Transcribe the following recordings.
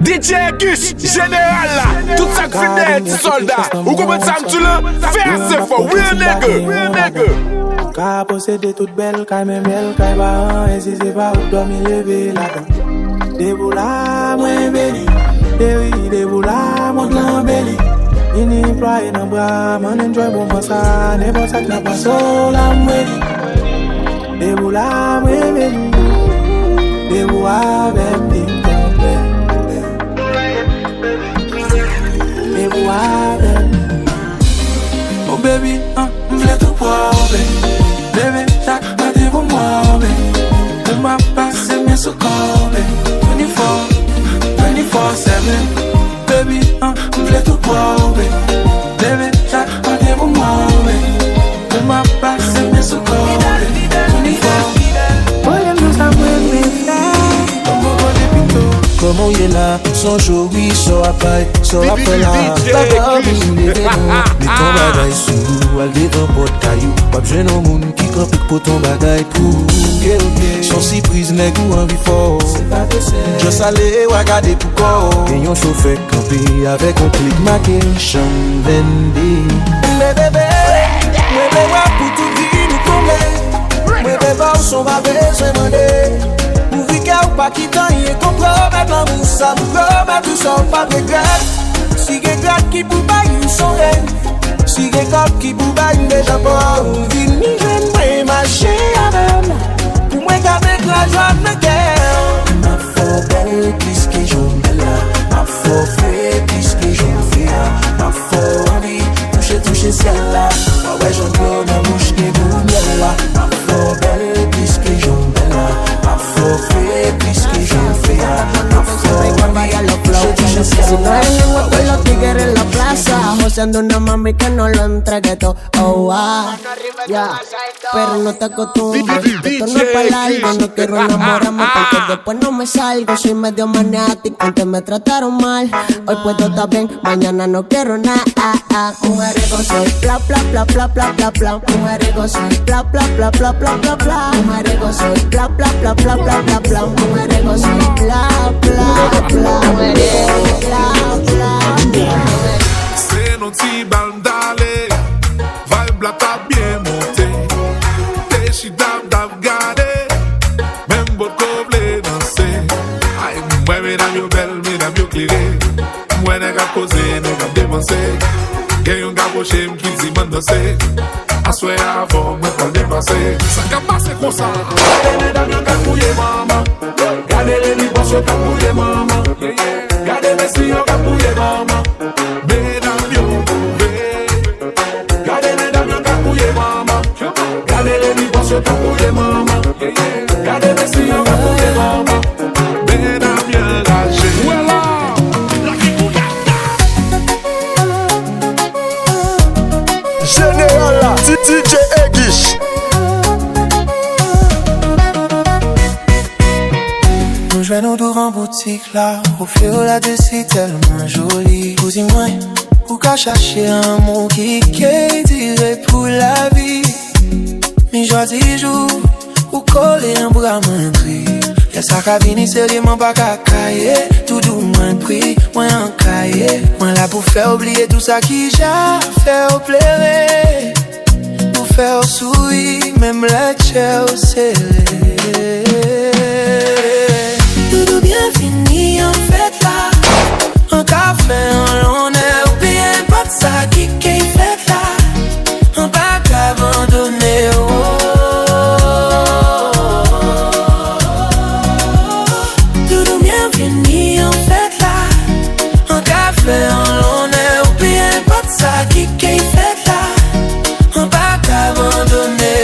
DJ Gush, général là, tout ça qui finit des soldats. Ou comment ça me tue là? Fais assez fort, real nigga. Ka posséder toute belle, ka même belle, ka va et si c'est pas où dormir lever là-dedans. Des boulas, moins béni. Des boulas, moins l'embelli. Ini ploie dans bras, man enjoy bon pour ça. N'est pas ça que n'a pas sol la mouedi. Des boulas, moins béni. Des boulas, même des oh baby, m'v'lait tout pour baby, chaque matin pour moi, baby. Pour ma passe, mes secours, baby. 24/7, baby, m'v'lait tout pour baby, chaque matin pour moi, baby. Pour ma passe, mes secours, baby. 24. Comment il est là, son show, oui, so après là. Papa, vous voulez des mots, mais ton bagaille sous, elle devant votre caillou. Pas besoin d'un monde qui campe pour ton bagaille pour. Son si prise, n'est ou envie fort. Je salé ou regarder pour quoi. Et un chauffeur campé avec un clic marqué, Chambendi. Mais bébé, pour tout vie nous combler. Mais bébé, son bébé, c'est demandé. Ou pas quittant, il est compromettre l'amour, ça me promet tout ça, pas de regret. Si y'a gratte qui pou baille, son rêve. Si y'a cop qui pou baille, déjà pas. Ou vini, j'aime marcher avec. Pour moi, qu'avec la joie de me guerre. Ma faux belle, puisque j'en ai là. Ma faux fait, puisque j'en fais. Ma faux envie, toucher celle-là. Ouais, j'en dois la bouche qui vous là. Ma faux belle, puisque j'en ai là. Ma faux fait, puisque j'en fais. Ma faux envie, si no es lengua con los tigres en la plaza, joseando una mami que no lo entregue todo. Oh, yeah. Pero no te acostumbres, esto no es para largo. No quiero enamorarme porque después no me salgo. Soy medio maniático, antes me trataron mal. Hoy puedo estar bien, mañana no quiero nada. Mujeriego soy, bla bla bla bla bla bla bla. Mujeriego soy, bla bla bla bla bla bla bla. Mujeriego soy, bla bla bla bla bla bla bla. Mujeriego soy, bla bla bla. Mujeriego. C'est nos petits bandales, vibe la t'a bien monté. T'es chi d'ab gardé, même votre coble dansé. Aïe, moi mesdames yo belle, mesdames yo clairé. Moi n'est qu'à causer, n'est qu'à dépenser. Y'a yon gars poché m'ki dit m'en danser. Assoyez avant, moi pas dépasser. Ça qu'a passé comme ça. Gardez mesdames yo qu'a fouillé maman. Gardez les libres yo qu'a fouillé maman. Gardez mes filles qu'a fouillé maman. Mesdames yo fouillé. Gardez mesdames yo qu'a fouillé maman. Gardez les libres yo qu'a fouillé maman. Gardez mes filles qu'a fouillé maman. Mesdames yo lâché. Voilà. Général là, DJ Gush. Nous jouons nous en boutique là. Au fiola de c'est tellement joli. Vous y moins, ou qu'à chercher un mot qui dirait pour la vie. Mais joie du jour, ou coller un bras m'entrer. Y'a sa cabine sérieusement pas cacaillé. Tout doux moins pris, moins en cahier. Moins là pour faire oublier tout ça qui j'ai fait au plaire. Pour faire sourire, même la chair au scellé. Tout bien fini en fait là. Un café en l'honneur, ou bien pas de ça qui fait là. Un bac abandonné, tout bien fini en fait là. Un café en l'honneur, ou bien pas de ça qui fait là. Un bac abandonné,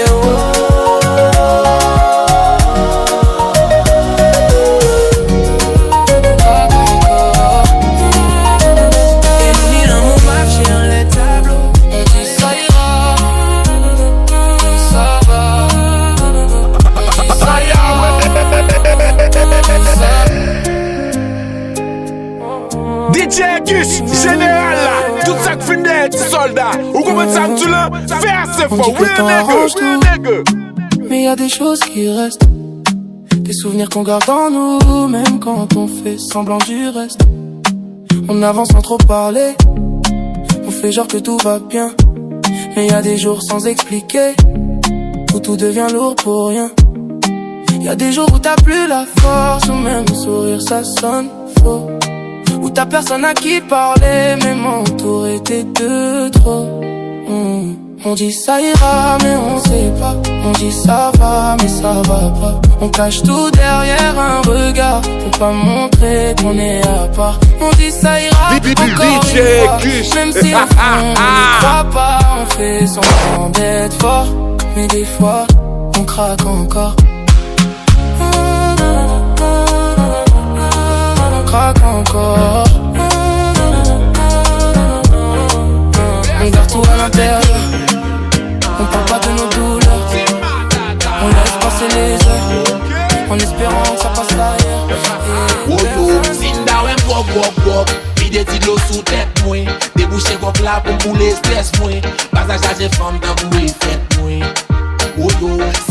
DJ Gush, général là, tout ça qui finit des soldats. Ou comment ça me tue là? Fais assez fort, real nigga. Mais y'a des choses qui restent. Des souvenirs qu'on garde en nous, même quand on fait semblant du reste. On avance sans trop parler, on fait genre que tout va bien. Mais y a des jours sans expliquer, où tout devient lourd pour rien. Y a des jours où t'as plus la force, ou même sourire ça sonne faux. Où t'as personne à qui parler, même entouré t'es de trop. On dit ça ira mais on sait pas. On dit ça va mais ça va pas. On cache tout derrière un regard pour pas montrer qu'on est à part. On dit ça ira encore une fois. Même si au fond on n'y croit pas. On fait semblant d'être fort, mais des fois on craque encore. On craque encore. On garde tout à l'intérieur. On parle pas de nos douleurs. On laisse passer les heures en espérant que ça passe ailleurs. Sinda wè m'wok wok wok, vide ti l'eau sous tête mwen. Débouché kok la pou m'boule stress mwen. Passage à j'ai femme dans boué fête mwen.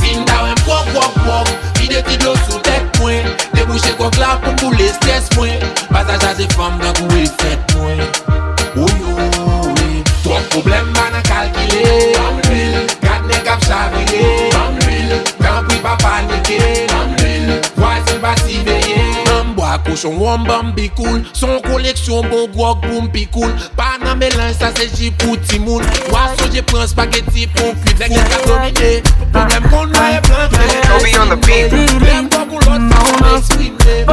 Sinda wè m'wok wok wok, vide ti l'eau sous tête mwen. Débouché kok la pou m'boule stress mwen. Passage à j'ai femme dans boué fête mwen. Trop problème man a calculé. Gat nèg ap chavire. Quand puis pas paniquer. Voisin pas si veiller. M'bois cochon wom bambi cool. Son collection bon gros boum pi cool. Pas nan mélange ça c'est J pour Timoun. Poisson je prends spaghetti pour cuit. Nèg nèg a dominé. Problème qu'on a est plein. Toby on the beat. Problème pas pour l'autre pas exprimer.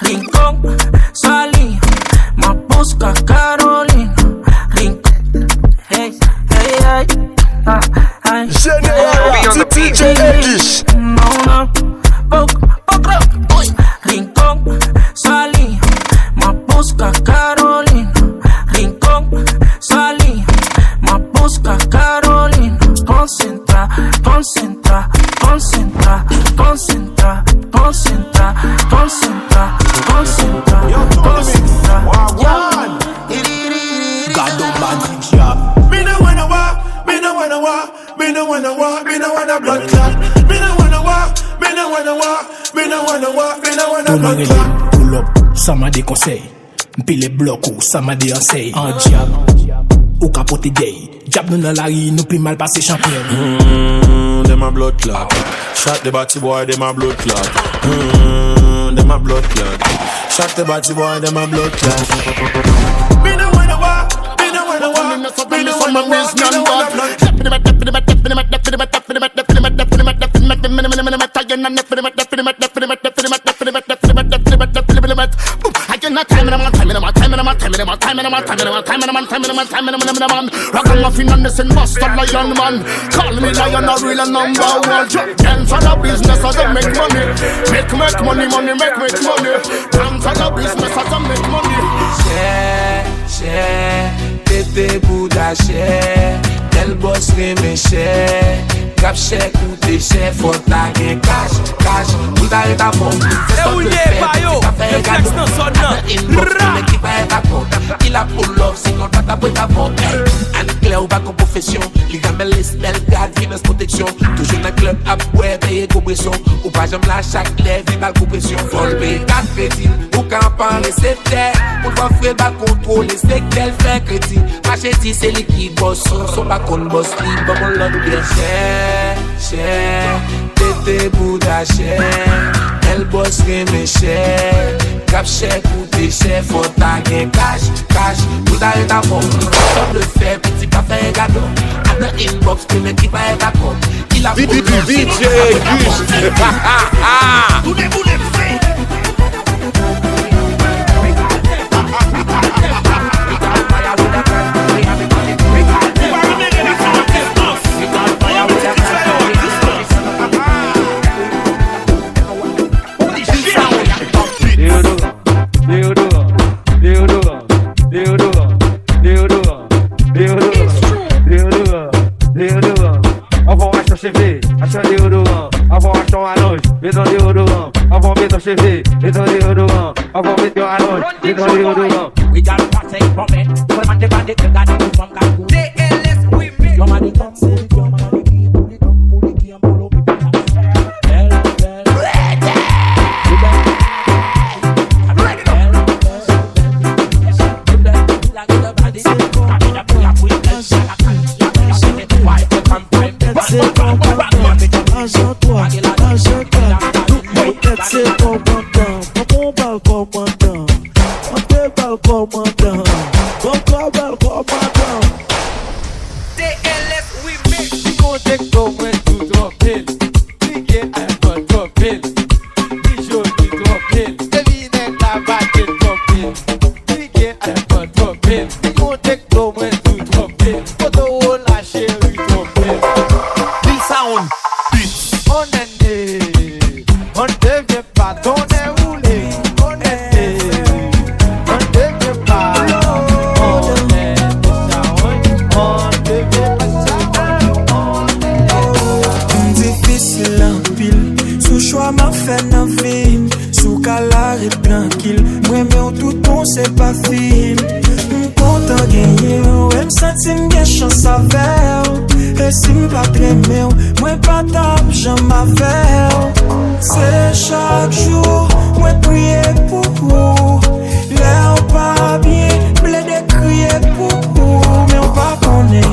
Rincón, salí, ma busca Carolina. Hey, hey, hey, hey. Toby on the beat. Rincón, salí, ma busca Carolina. Rincón, salí, ma busca Carolina. Concentra, concentra, concentra, concentra, concentra, concentra, concentra, concentra. God don't magic job. Me no wanna walk, me no wanna walk, me no wanna walk, me no wanna blood clot. Me no wanna walk, me no wanna walk, me no wanna walk, me no wanna blood clot. Pull up, ça m'a des conseils. M'pile bloc ou ça m'a des conseils. En diable, ou capote gay. Diable nous dans la rue, nous plus mal passé champion. Them a blood clot. Shot the batty boy, them a blood clot. Them a blood clot. Shot the batty boy, them a blood clot. Me no wanna walk, me no wanna walk, me no wanna walk, me no wanna blood clot. Ragamuffin and the sin bastard lion man. Call me lion, a real number one. Them for the business as they make money. Make money, money, make money. Them for the business as they make money. Cher, tété bouda cher. Tel boss reme cher. Cap cher, coûte cher. Faut ta gen cash, cash. Bouda et ta bombe. Eh oui, bayo. Reflex dans son nom. Il a pour love, sinon pas ta boîte à bombe. Anne claire ou pas comme profession. Les gamelles, les spells, garde, finance, protection. Toujours dans le club, à boire, payer compression. Ou pas j'aime la chaque lèvre, vive compression. Vol payer 4 crédits. Ou quand pas laisser terre. Pour pas faire pas contrôler, c'est qu'elle fait crédit. Macheti, c'est l'équipe boss. Son pas qu'on boss libre, bon mon l'autre bien cher. Cher, tété bouda cher. Elle bosse reme cher. Cap cher, coûte cher. Faut ta gen cash, cash. Bouda et ta bombe. Comme le fait, petit pas faire gâteau. À la inbox, puis même qui va être à compte. Il a DJ Gus. Tous les boulets faits. Achou deodorant, avant achou à longe, mettons déodorant, avant mettons cheveux, mettons déodorant, avant mettons à longe, mettons déodorant. We got party from it, for man the body, you got to from Cancun. DLS women, your money come, your money keep, pull it come, pull it come, pull up. C'est commandant, on parle commandant. On te parle commandant. On parle commandant. TLS, we make. We gon' take over to drop in. We get a drop in. We show we drop in. Every night I back it drop in. We get a drop in. We gon' take over to drop in. For the whole I share we drop in. Bill Sound. On ne devient pas ton déroulé. On ne devient pas. Difficile en pile. Sous choix m'a fait dans film. Sous calare et tranquille. Moi mais tout on c'est pas film. Content gagner. Ouais m'sentim bien chance à faire. Et si m'pas trémer, moi pas tape, j'en m'avère. C'est chaque jour, moi prier pour vous. L'air pas bien, blé de crier pour vous. Mais on pas connaît,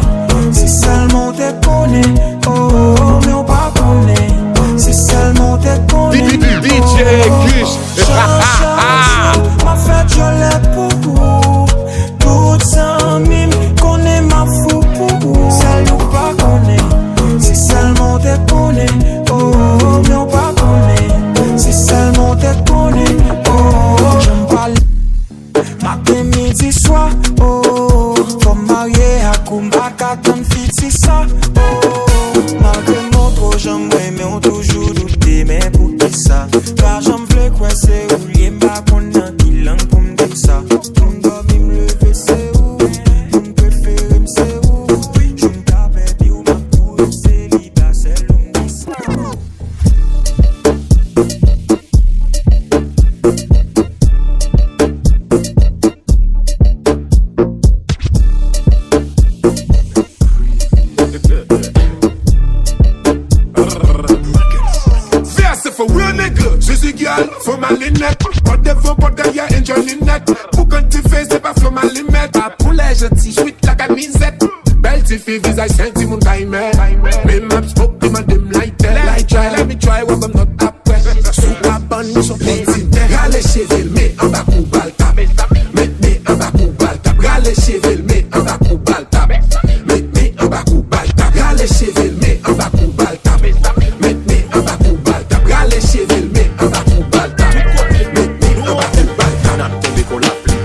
si seulement t'es connaît. Oh, mais on pas connaît, si seulement t'es connaît. DJ Kush. Ma fête, je l'ai pour vous. Toutes sans mime, connaît ma fou pour vous. Celle ou pas connaît, si seulement t'es connaît. Oh, mais on pas connaît, si seulement t'es connaît. Oh, j'aime pas matin, midi, soir. Oh, faut marier à Kumba, Katan, fit, c'est ça. Oh, malgré mon trop, j'aime mais on toujours douté, mais pour qui ça? Car j'aime v'lais quoi, c'est où l'y m'a qu'on a qui langue pour me dire ça. Mon dormi me lever, c'est où? Mon préféré, c'est où? Je me tapais, puis où ma couille, c'est l'ida, c'est l'homme, ça. For real nigga, Suzy girl, for my linette. Whatever, but I ya enjoy linette. Pour quand tu fais, c'est pas for my limette. Ma poulet gentil, sweet like a misette. Belle tu fais visage senti mon timer. Me map smoke, me dem light. Let me try what I'm not après. Sous la bonne, son petit. Rale cheville, mais en bas coup balta. Mais en bas coup balta. Rale cheville, mais en bas coup balta. Mais en bas coup balta. Rale cheville, mais en bas coup balta. Mais en bas coup balta. Rale cheville, mais en bas coup balta. Mais en bas coup balta. On a tombé qu'on l'appelait.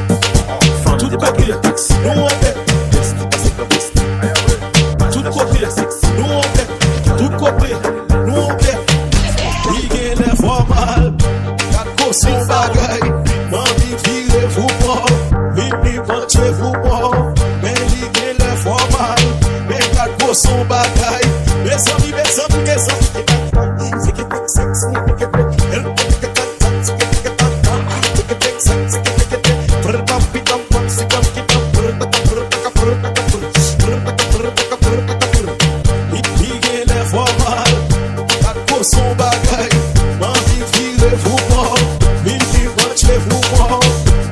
Femme des baguettes de taxi. Nous on fait. Tout côté, nous on fait. Tout côté, nous on fait. Oui, gagne les formales. Quatre son bagaille. M'envie virer vous mort. Vini venture vous mort. Mais il gagne les formales. Mais quatre son bagaille. Mais ça mi, c'est que sexe, son bagaille, m'envie virer vous mort, mini venture vous mort,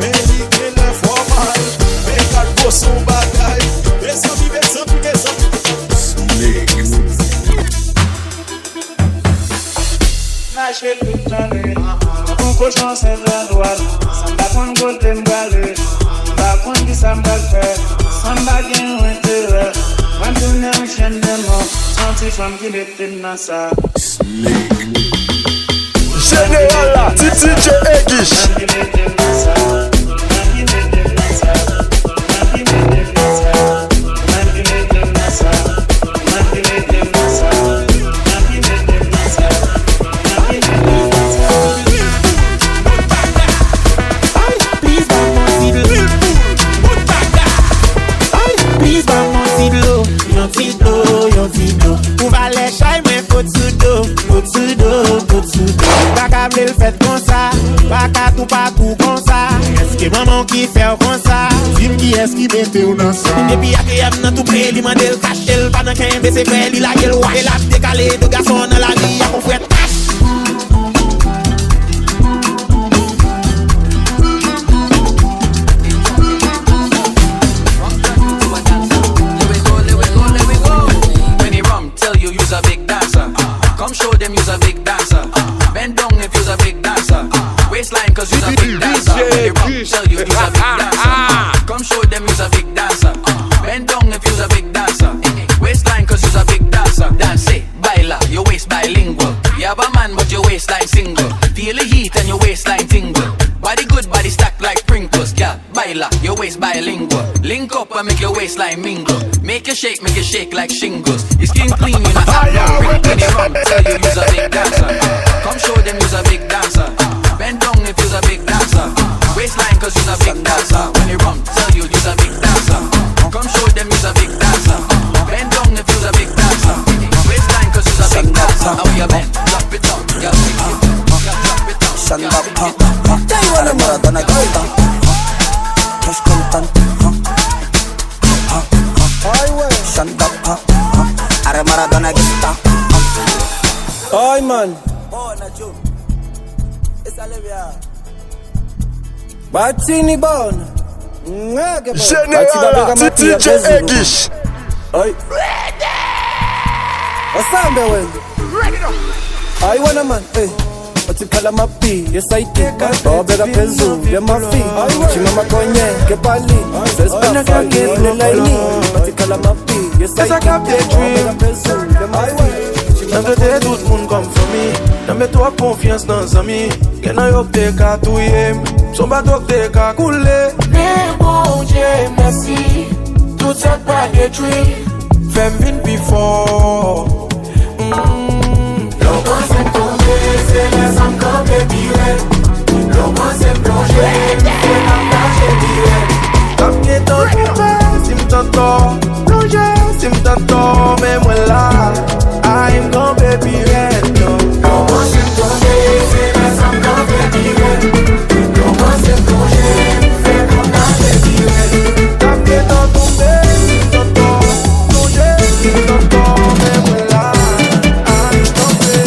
mais l'idée les formales, mais quatre son bagaille, mais ça vive sans piquer sans Nache tout l'année, mon cochon c'est la loi, sans pas qu'on goûte m'balle, pas qu'on dit ça m'balle faire, sans pas qu'il y ait intérêt, quand on est en chaîne de mort, senti femme qui l'était dans ça. Général là, Titi Egish. Le fait comme ça, pas tout comme ça. Est-ce que maman qui fait comme ça? Dis-moi qui est-ce qui mette ou dans ça? Et puis après il dans tout près, il m'a dit le cache, il pas dans qu'un baisser fait, il a gueule ouais, il a décalé de garçon dans la vie, on fait cache. When he rum, tell you you's a big dancer. Come show them you's a big dancer. Bend down if you's a big dancer. waistline cause you's a big dancer. When they rock, tell you you's a big dancer. Come show them you's a big dancer. Bend down if you's a big dancer. Waistline cause you's a big dancer. Dance it, baila, your waist bilingual. You have a man but your waistline single. Feel the heat and your waistline tingle. Body good, body stacked like sprinkles. Yeah, baila, your waist bilingual. Link up and make your waistline mingle. Make you shake like shingles. Your skin clean, you not have no ring. When you run, tell you you's a big dancer. Come show them you's a big dancer. Bend down if you's a big dancer. Waistline cause you's a big dancer. When you run, tell you you's a big dancer. Come show them you's a big dancer. Bend down if you's a big dancer. Waistline cause you's a big dancer. How you bend? Drop it down. Yeah, drop it down. Stand up, Ahora Maradona grita. Cash contant. Stand up, Ahora Maradona grita. Ay man. Batini bon. Général, DJ Egish. Ay. Wasambe wewe. Ay wana man, hey. Watikala mapi, yes I did. Obega pezu, ya mafi. Chimama konye, kepali. Sespa fagi, ile laini. Watikala mapi, yes I did. Obega pezu, ya mafi. Dans le dé, tout le monde comme famille. Dans mets-toi confiance dans les amis. Y'en a yok te ka touye. Son bateau te ka coule. Mais bon Dieu, merci. Tout cette pas détruit. Femme vin before. L'on s'est tombé, c'est les hommes comme les billets. L'on s'est plongé, c'est la plage et billets. Comme qui est tombé, si m't'entends. Plongé, si m't'entends. Mais moi là, I'm gon' baby red. L'on s'est tombé, c'est les hommes comme les billets. L'on s'est plongé, c'est la plage et billets. Comme qui est tombé, si m't'entends. Plongé, si m't'entends. Mais moi là, I'm gon' baby.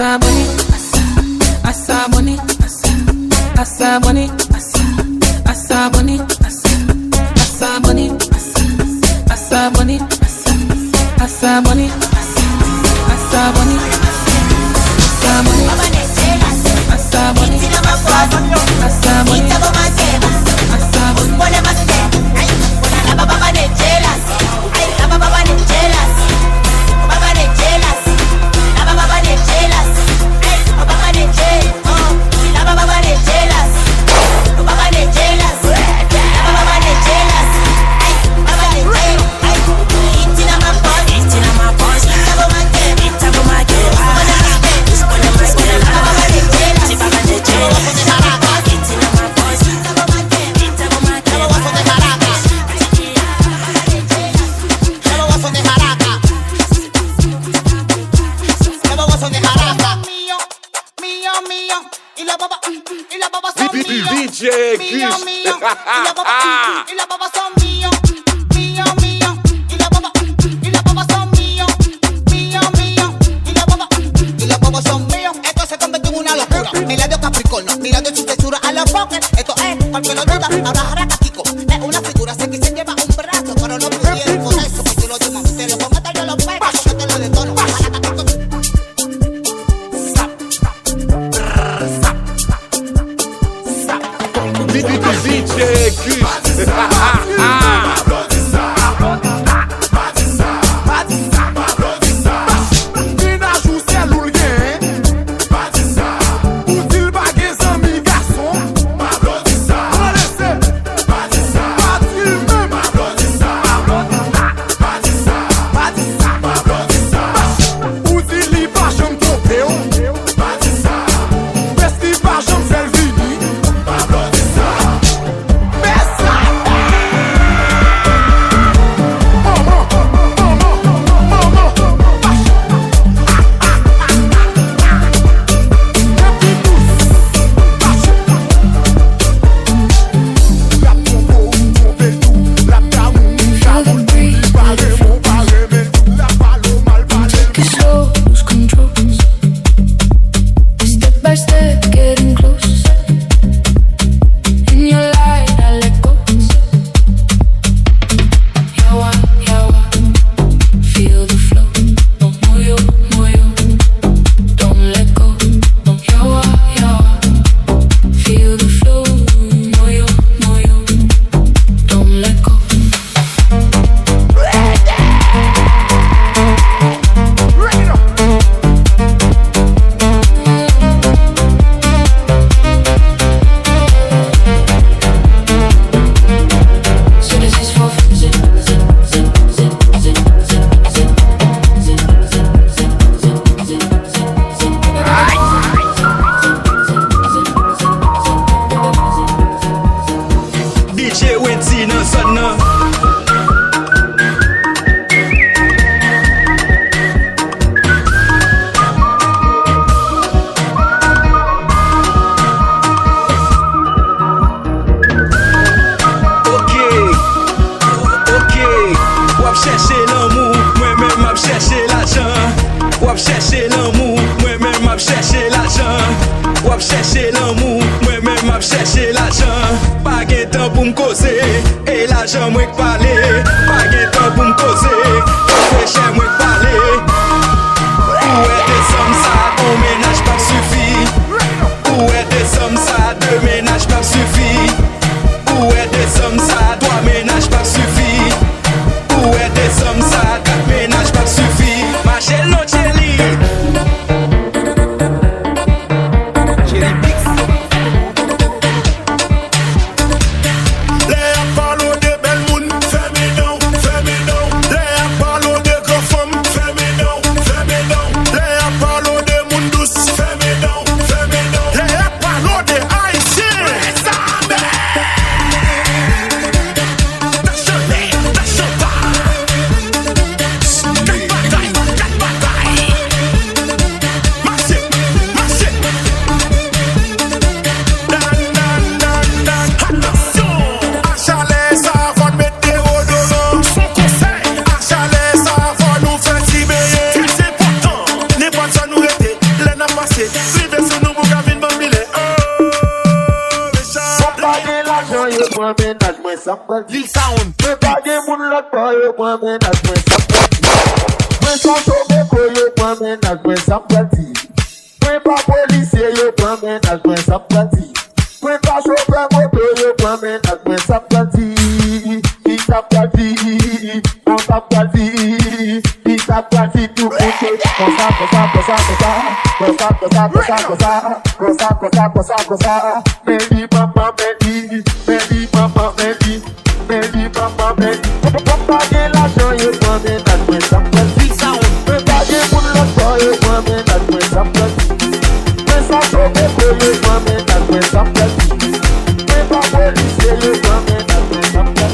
Asa bunny, asa bunny, asa bunny, asa bunny, asa bunny, asa bunny, asa bunny, asa bunny, DJ Gush. Y la baba son mío, mío, mío. Y la baba son mío, mío, mío. Y la baba son mío. Esto se convirtió en una locura. Mirando Capricornio, mirando su textura a los póker. Esto es, porque no duda, ahora jaraca Kiko. Es una figura, sé que se lleva un brazo, pero no pudieron con eso. Que tú lo llamas, te lo pongo hasta yo lo pego, yo te lo detono. DJ Gush. Parlo de moi ménage, moi ça me dit. Lil Sound. Mais pas de moun l'autre boy, moi ménage, moi ça me dit. Moi sans sauver boy, moi ménage, moi ça me dit. Moi pas policier, moi ménage, moi ça me dit. Moi pas chauffeur moto, moi ménage, moi ça me dit. Il tape la vie, on tape la vie, il tape la vie tout pour tout. Comme ça. Baby papa, baby papa, baby papa, baby. Papa get l'argent, you want me, that's when something. Lil Sound. Papa get mon lot, boy, you want me, that's when something. When something go, you want me, that's when something. When papa police, you want me, that's when something.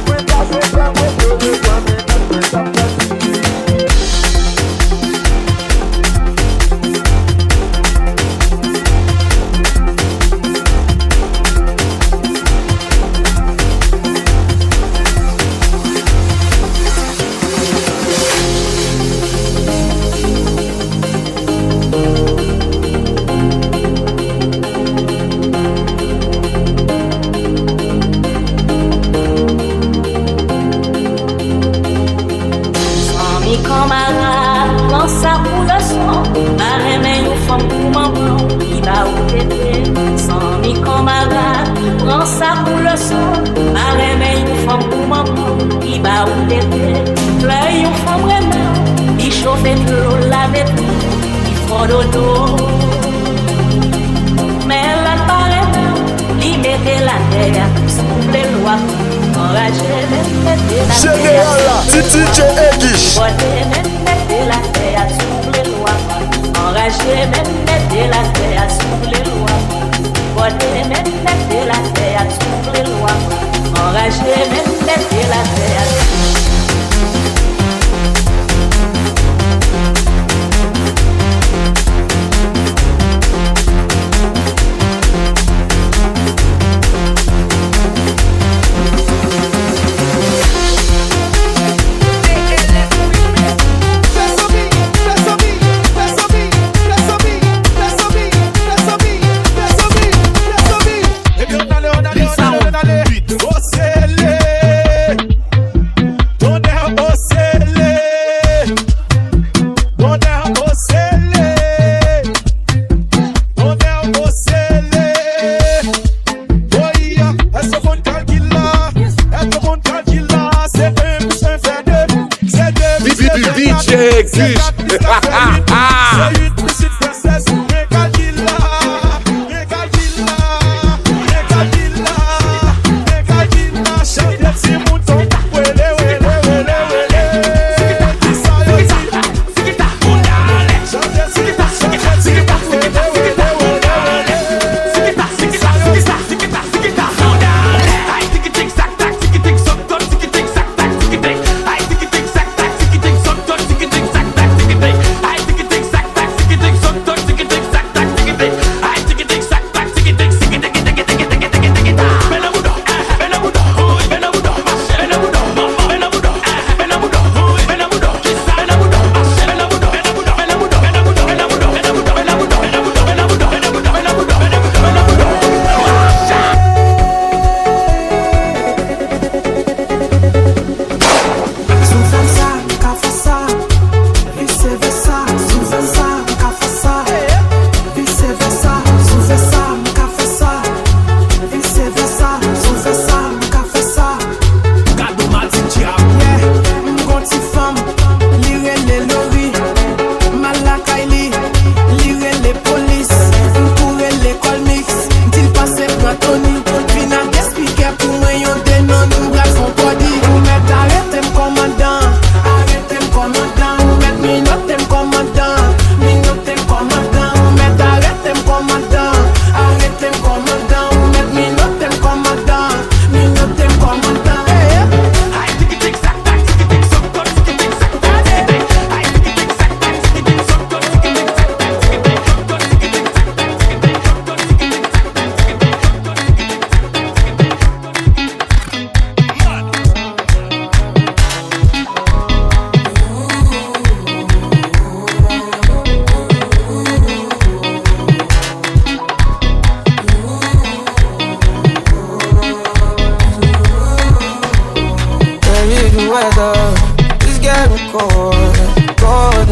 When papa go, you want me, that's when something. Prends ça pour le son, arrête mais une femme pour maman, il va où t'étais, sans mes camarades. Prends ça pour le son, arrête mais une femme pour maman, il va où t'étais. Pleure une femme vraiment, il chauffe de l'eau, lave tout, il prend dodo. Mais la paraît, il mettait la terre, sous les lois, enragé, mettait la terre. Général, DJ Egish. La terre sous les lois, enragé, même mettez la terre sous les lois. Voter, même mettez la terre sous les lois, enragé, même mettez la terre.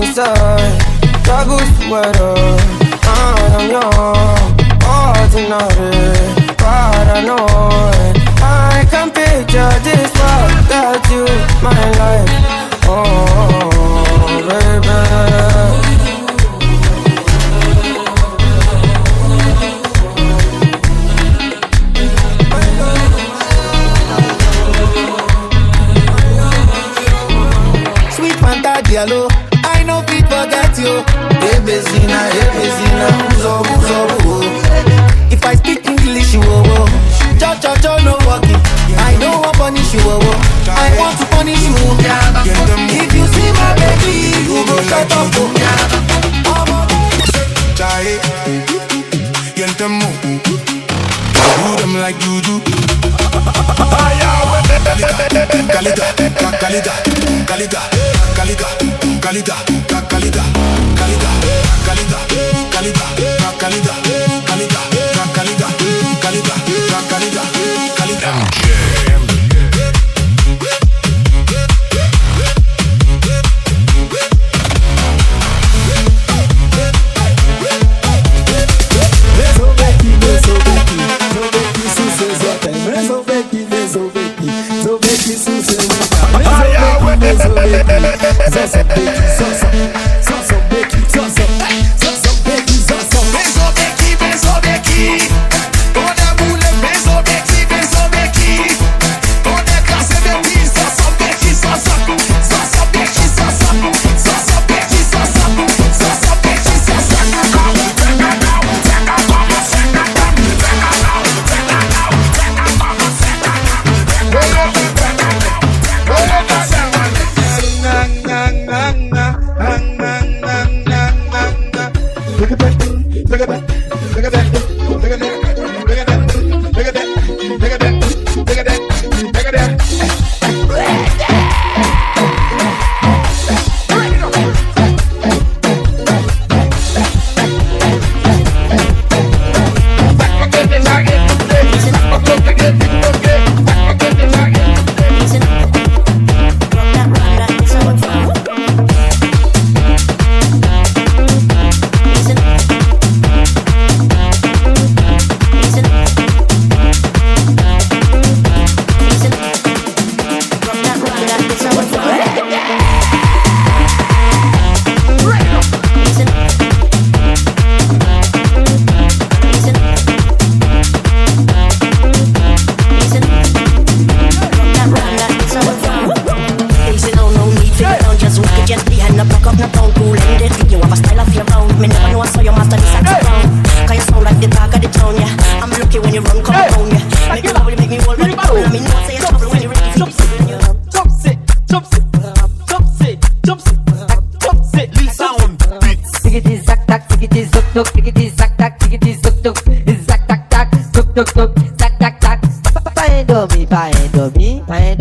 inside. That goes together. I'm young, ordinary, paranoid. I can picture this world without you, my life. Oh, baby. Diallo, I know fit forget you. Hey Bezina, uzo, uzo. If I speak English, you oh, cho, no walking. I don't want punish you, oh, I want to punish you. If you see my baby, you go shut up. Chai, get them move. Do them like you do.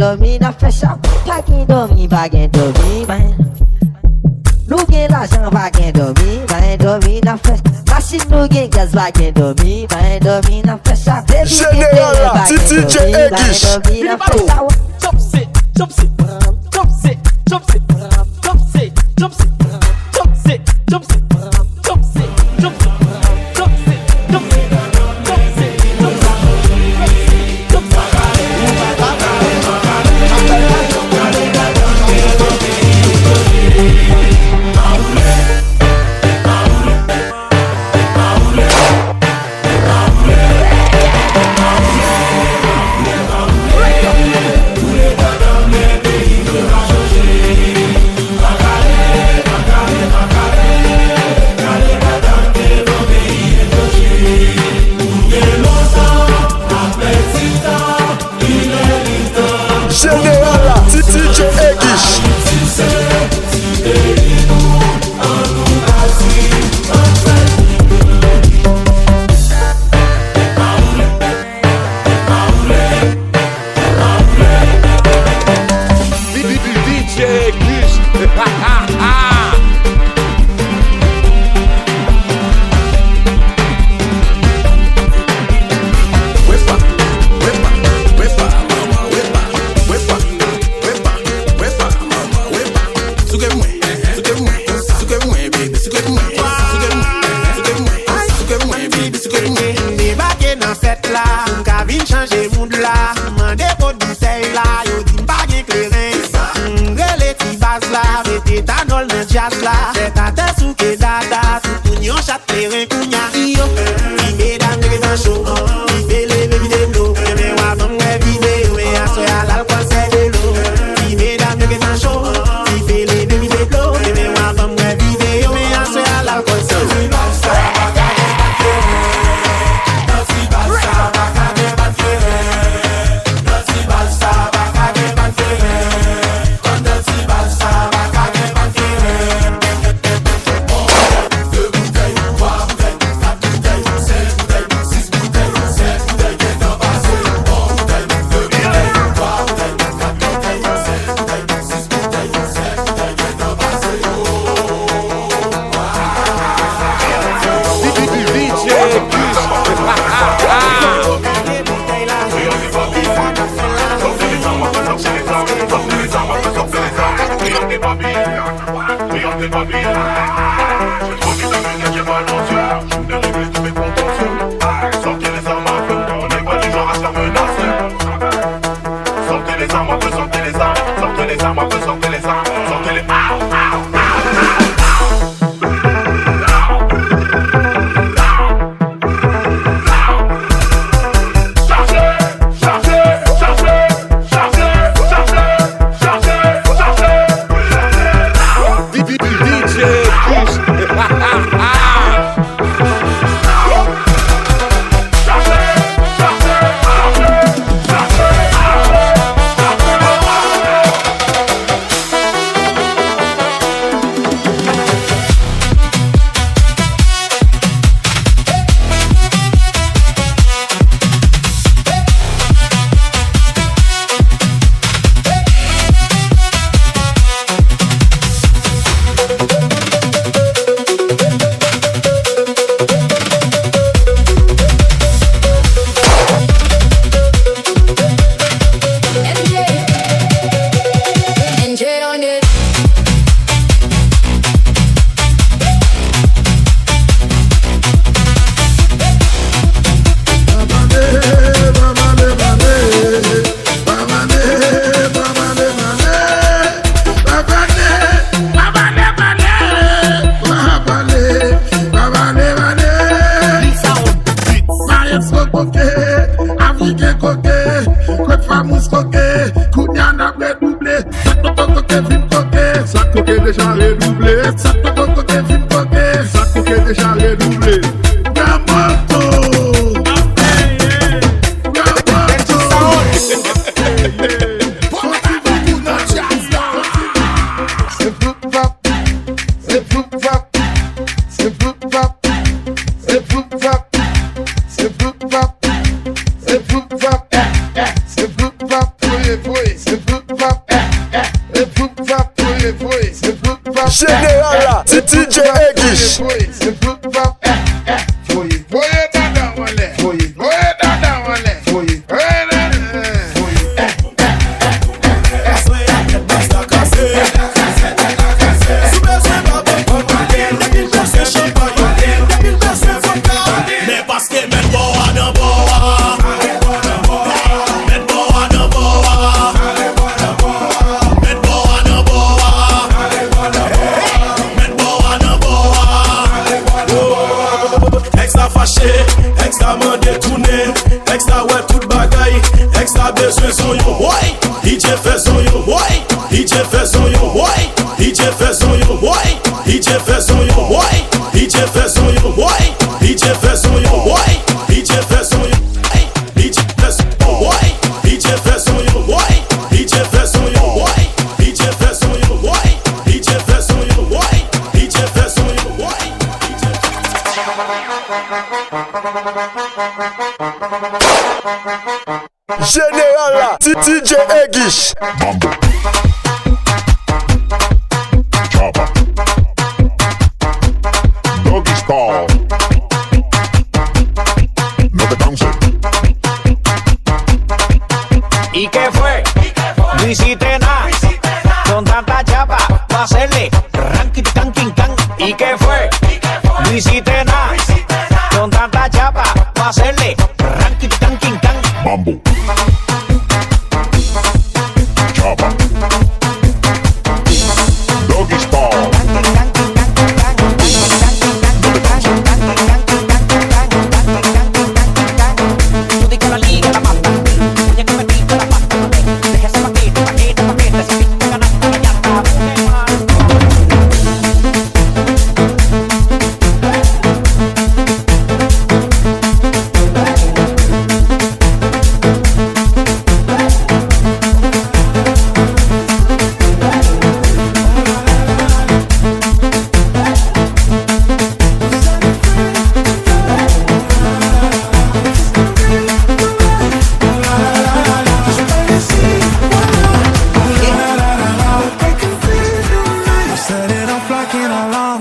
Dormi na flecha, pa gen dormi, pa gen dormi, nou gen l'ajan, pa gen dormi na flecha. Machine nou gen gaz, pa gen dormi na flecha. Général, Titi J.Egish. na flecha. jazz là. C'est ta tête sous que dada. Tout tout yon chat terrain kounya. Yo, qui mesdames qui est en chaud. Qui fait les bébés de l'eau. Mais moi, comme les vidéos, mais à ce à l'alcool c'est de l'eau. Qui mesdames qui est en chaud. Qui fait les bébés de l'eau. Mais moi, comme les vidéos, mais à ce à l'alcool c'est de l'eau. Général, c'est DJ Egish. besoin son yo boy, DJ fait son yo boy, DJ fait son yo boy, DJ fait son yo boy, DJ fait son yo boy, DJ fait son yo boy, DJ fait son yo boy, DJ fait son yo DJ fait son yo boy, DJ fait son yo boy, DJ fait son yo boy, DJ fait son yo boy, DJ fait son yo boy, DJ fait son yo boy. Général là, DJ Egish. Chopper. Doggy style. No te canses. ¿Y qué fue? No hiciste nada. Con tanta chapa, pa' hacerle ranking, canking, can. ¿Y qué fue? No hiciste nada. Con tanta chapa, pa' hacerle ranking, canking, can. Mambo. Chopper. Doggy style.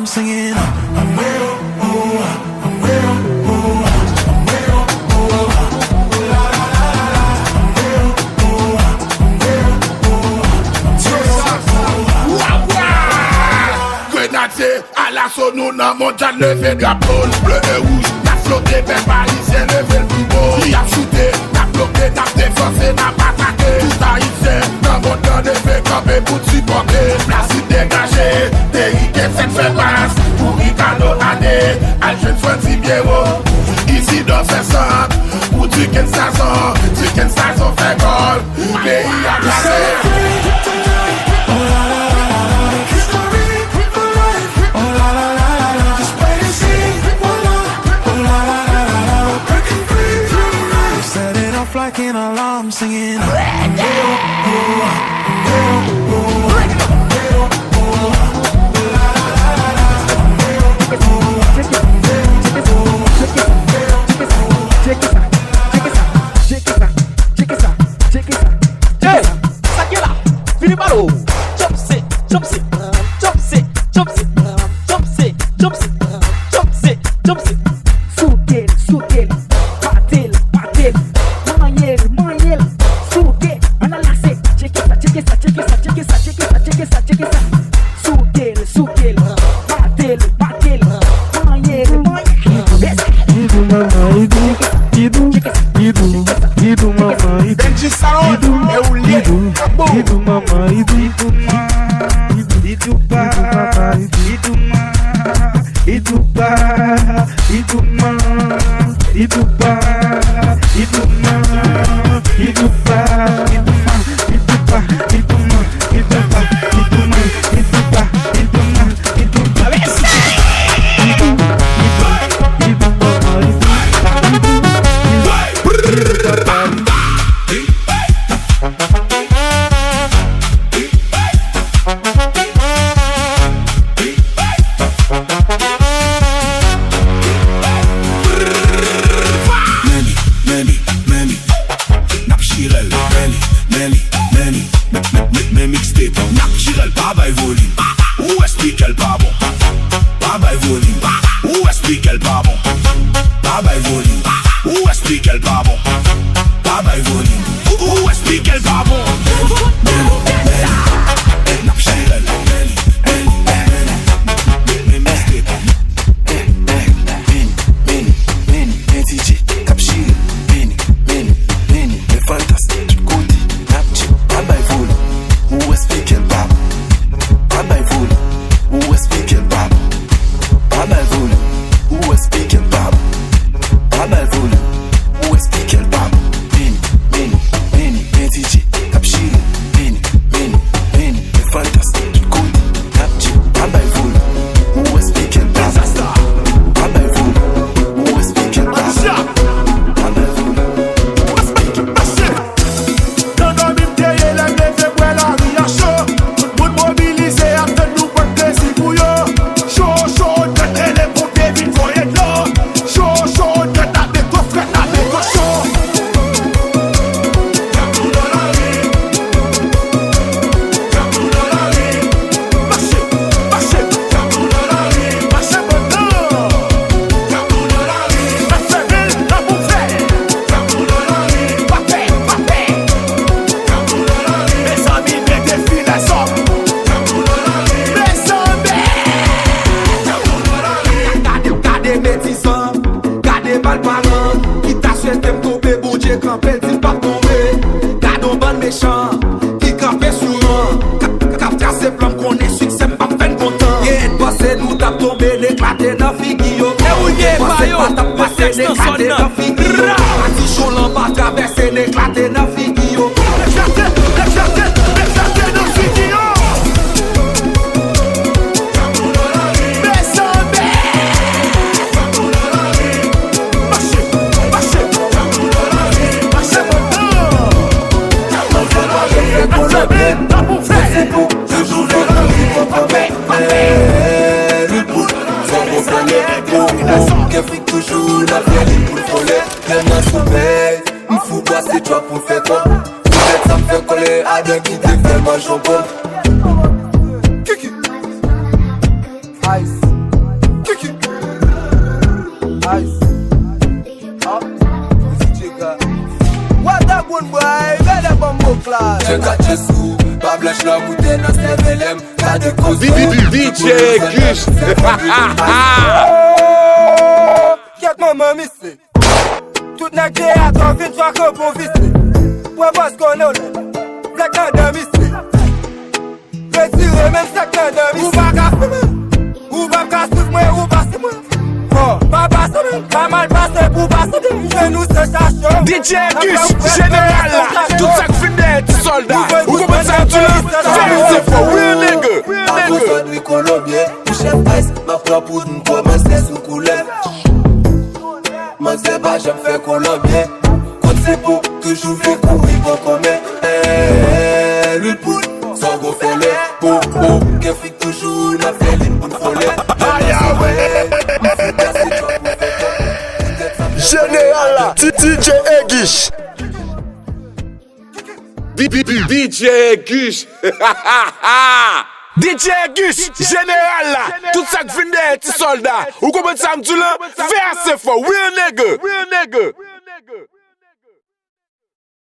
alarm singing. I'm real, I'm real, Grenadier à l'assaut, nous n'a mondial levé drapeau bleu et rouge. N'a flotté, ben parisien, levé le plus beau. Il a shooté, n'a bloqué, n'a défoncé, n'a pas attaqué. Tout haïtien, n'a mondial levé campé pour supporter. Place dégagée, Derrick cette fait passe. Pour Ricardo Adé, Aljen Frenzy Biero. Ici dans ce centre, pour Chicken Saison fait gol. Pays à glacer. Like an alarm singing. Toujours la vie pour le voler, même à souper. Il faut passer toi pour faire quoi. Peut-être ça me fait coller à deux qui te fait ma jambon. Ice. DJ catch sous, pas blanche la bouteille dans ses velem, t'as des causes. DJ Gush. Quête maman missé. Tout n'a que à ton fin, toi que pour visser. Pour parce qu'on est là, black dans missé. Retirez même ça que dans missé. Ou pas qu'à fumer, ou pas qu'à suivre moi, ou pas c'est moi. Pas passer, pas mal passer pour passer. Je nous se cherche. DJ Gush, général là, tout ça que finit des soldats. Ou comment ça tu l'as fait, c'est fort, real nigga. Avant nuit colombien, ou chef ice, ma propre pour nous commencer sous couleur. Moi c'est pas, j'aime faire colombien. Quand c'est beau, toujours fait courir pour combien. L'huile poule, sans gros follet. Beau, qu'elle fait toujours la féline pour follet. Général là, DJ Egish. DJ Gush. DJ Gush, général là, tout ça que finit des soldats. Ou comment ça me dit là, fais assez fort, real nigga.